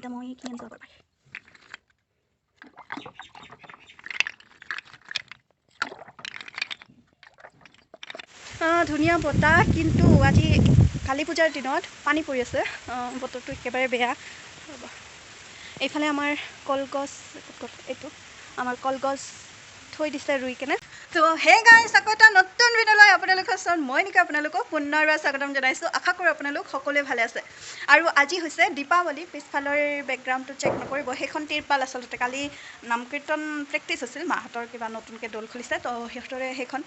এটা মই কিনি আনিব পাৰি ধুনীয়া বতাহ কিন্তু আজি কালী পূজাৰ দিনত পানী পৰি আছে বতৰটো একেবাৰে বেয়া এইফালে আমাৰ কলগছ এইটো আমাৰ কলগছ থৈ দিছে ৰুই কেনে তো হে গাইছ আকৌ এটা নতুন ভিডিঅ'লৈ আপোনালোকৰ ওচৰত মই নিকা আপোনালোকক পুনৰবাৰ স্বাগতম জনাইছোঁ আশা কৰোঁ আপোনালোক সকলোৱে ভালে আছে আৰু আজি হৈছে দীপাৱলী পিছফালৰ বেকগ্ৰাউণ্ডটো চেক নকৰিব সেইখন তিৰপাল আচলতে কালি নাম কীৰ্তন প্ৰেক্টিছ আছিল মাহঁতৰ কিবা নতুনকৈ দৌল খুলিছে তো সিহঁতৰে সেইখন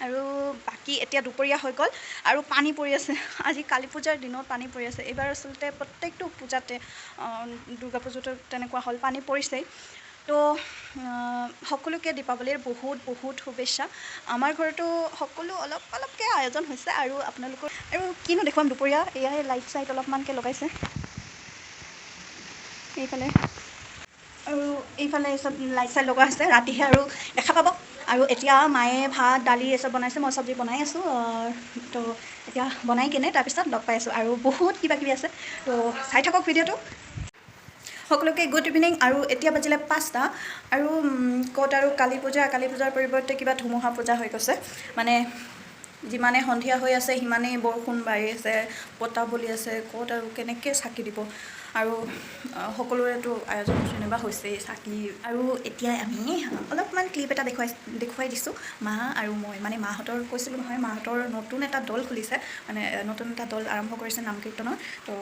আৰু বাকী এতিয়া দুপৰীয়া হৈ গ'ল আৰু পানী পৰি আছে আজি কালী পূজাৰ দিনত পানী পৰি আছে এইবাৰ আচলতে প্ৰত্যেকটো পূজাতে দুৰ্গা পূজাটো তেনেকুৱা হ'ল পানী পৰিছেই তো সকলোকে দীপাৱলীৰ বহুত শুভেচ্ছা আমাৰ ঘৰতো সকলো অলপকৈ আয়োজন হৈছে আৰু আপোনালোকৰ আৰু কিনো দেখুৱাম দুপৰীয়া এয়াই লাইট চাইট অলপমানকৈ লগাইছে আৰু এইফালে চব লাইট চাইট লগোৱা হৈছে ৰাতিহে আৰু দেখা পাব আৰু এতিয়া মায়ে ভাত দালি এসব বনাইছে মই চব্জি বনাই আছোঁ তো এতিয়া বনাই কিনে তাৰপিছত লগ পাই আছোঁ আৰু বহুত কিবাকিবি আছে তো চাই থাকক ভিডিঅ'টো সকলোকে গুড ইভিনিং আৰু এতিয়া বাজিলে 5টা আৰু ক'ত আৰু কালী পূজাৰ পৰিৱৰ্তে কিবা ধুমুহা পূজা হৈ গৈছে মানে যিমানে সন্ধিয়া হৈ আছে সিমানেই বৰষুণ বাঢ়ি আছে বতাহ বলি আছে ক'ত আৰু কেনেকৈ চাকি দিব আৰু সকলোৰেতো আয়োজন যেনিবা হৈছেই চাকি আৰু এতিয়া আমি অলপমান ক্লিপ এটা দেখুৱাই দিছোঁ মা আৰু মই মানে মাহঁতৰ কৈছিলোঁ নহয় মাহঁতৰ নতুন এটা দল খুলিছে মানে নতুন এটা দল আৰম্ভ কৰিছে নাম কীৰ্তনৰ তো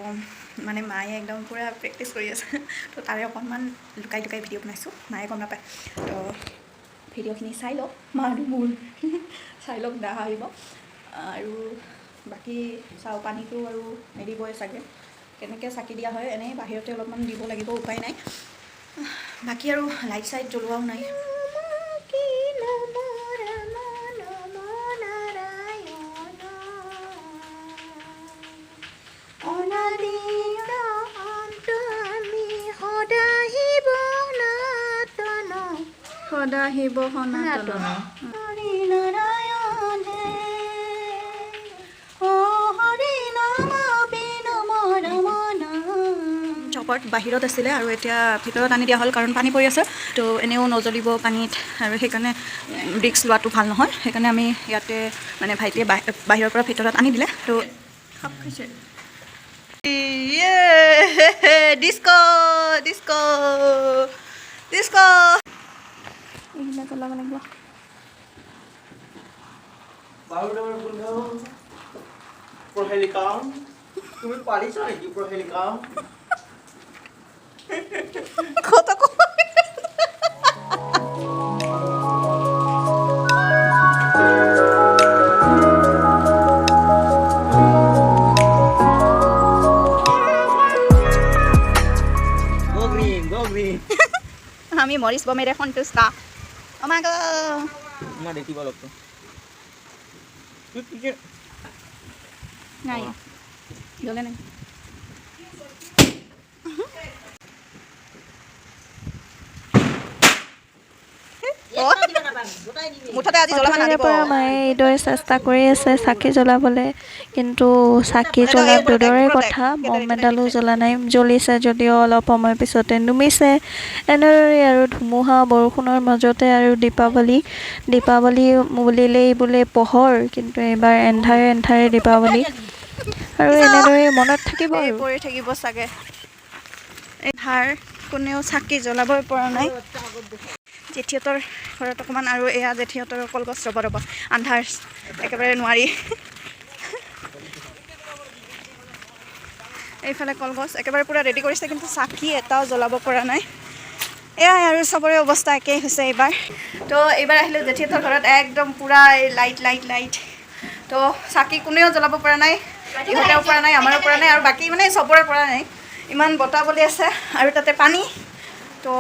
মানে মায়ে একদম পূৰা প্ৰেক্টিছ কৰি আছে তো তাৰে অকণমান লুকাই ভিডিঅ' বনাইছোঁ মায়ে গম নাপায় তো ভিডিঅ'খিনি চাই লওক মা আৰু মোৰ চাই লওক বেয়া আহিব আৰু বাকী চাওঁ পানীটো আৰু নেদিবই চাগে কেনেকৈ চাকি দিয়া হয় এনেই বাহিৰতে অলপমান দিব লাগিব উপায় নাই বাকী আৰু লাইট চাইট জ্বলোৱাও নাই সদাহিব সনাতন চপত বাহিৰত আছিলে আৰু এতিয়া ভিতৰত আনি দিয়া হ'ল কাৰণ পানী পৰি আছে তো এনেও নজ্বলিব পানীত আৰু সেইকাৰণে ৰিক্স লোৱাটো ভাল নহয় সেইকাৰণে আমি ইয়াতে মানে ভাইটিয়ে বাহিৰৰ পৰা ভিতৰত আনি দিলে তো খাপ খাইছে ডিস্কো এইবিলাক জ্বলাব লাগিব তুমি পাৰিছা নেকি প্ৰহেলিকা কত আমি মৰিচ বমেৰে সন্তুষ্ট আমাক মই দেখিব লাগতো নাই জ্বলে নাই মুঠতে আজি জ্বলাব নালাগিব মায়ে এইদৰে চেষ্টা কৰি আছে চাকি জ্বলাবলৈ কিন্তু চাকি জ্বলা দূৰৰে কথা মম এডালো জ্বলা নাই জ্বলিছে যদিও অলপ সময় পিছতে নুমিছে এনেদৰে আৰু ধুমুহা বৰষুণৰ মাজতে আৰু দীপাৱলী বুলিলেই বোলে পোহৰ কিন্তু এইবাৰ এন্ধাৰে দীপাৱলী আৰু এনেদৰে মনত থাকিব আৰু পৰি থাকিব চাগে ধাৰ কোনেও চাকি জ্বলাবই পৰা নাই জেঠিহঁতৰ ঘৰত অকণমান আৰু এয়া জেঠিহঁতৰ কলগছ ৰ'ব আন্ধাৰ একেবাৰে নোৱাৰি এইফালে কলগছ একেবাৰে পূৰা ৰেডি কৰিছে কিন্তু চাকি এটাও জ্বলাব পৰা নাই এয়াই আৰু চবৰে অৱস্থা একেই হৈছে এইবাৰ তো এইবাৰ আহিলোঁ জেঠিহঁতৰ ঘৰত একদম পূৰা লাইট তো চাকি কোনেও জ্বলাব পৰা নাই ইহঁতেও পৰা নাই আমাৰো পৰা নাই আৰু বাকী মানে চবৰে পৰা নাই ইমান বতাহ বলি আছে আৰু তাতে পানী তো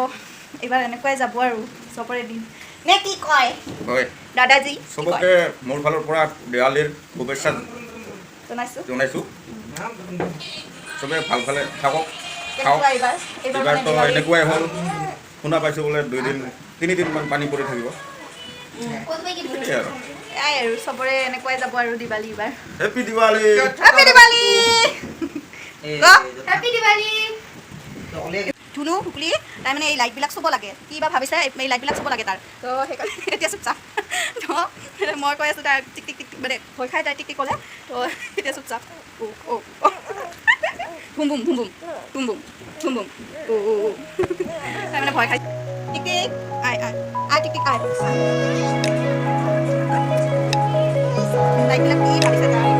এইবাৰ এনেকুৱাই যাব আৰু চবৰে দিন নে কি কয় হয় দাদাজী চবকে মোৰ ফালৰ পৰা দেৱালীৰ শুভেচ্ছা জনাইছোঁ চবে ভালে থাকক খাওক এইবাৰতো এনেকুৱাই হ'ল শুনা পাইছোঁ বোলে 2-3 পানী পৰি থাকিব আৰু চবৰে এনেকুৱাই যাব আৰু দিৱালী এইবাৰ হেপী দিৱালী হেপী দিৱালী ধুনু শুকলি তাই মানে এই লাইটবিলাক চুব লাগে কি বা ভাবিছে এই লাইটবিলাক চুব লাগে তাৰ তো সেইকাৰণে এতিয়া চুপচাপ তো মই কৈ আছোঁ তাই টিক টিক টিক মানে ভয় খাই তাই টিক টিক ক'লে তো এতিয়া চুপচাপ ভুম ভুম ভুম ভুম ভুম ভুম ভুম ভুম তাই মানে ভয় খাই টিক টিক আই আই আই টিক টিক আই লাইটবিলাক কি ভাবিছে তাই